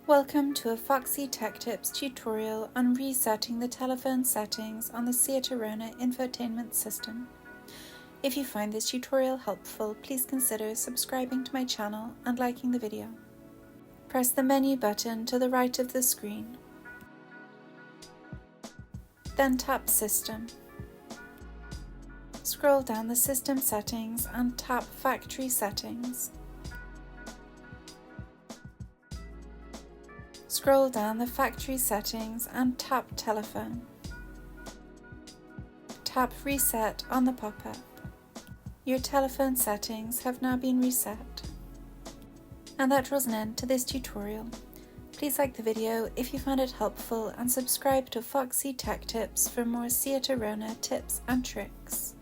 Welcome to a Foxy Tech Tips tutorial on resetting the telephone settings on the Seat Arona infotainment system. If you find this tutorial helpful, please consider subscribing to my channel and liking the video. Press the menu button to the right of the screen. Then tap System. Scroll down the System settings and tap Factory Settings. Scroll down the factory settings and tap Telephone. Tap Reset on the pop-up. Your telephone settings have now been reset. And that draws an end to this tutorial. Please like the video if you found it helpful and subscribe to Foxy Tech Tips for more Seat Arona tips and tricks.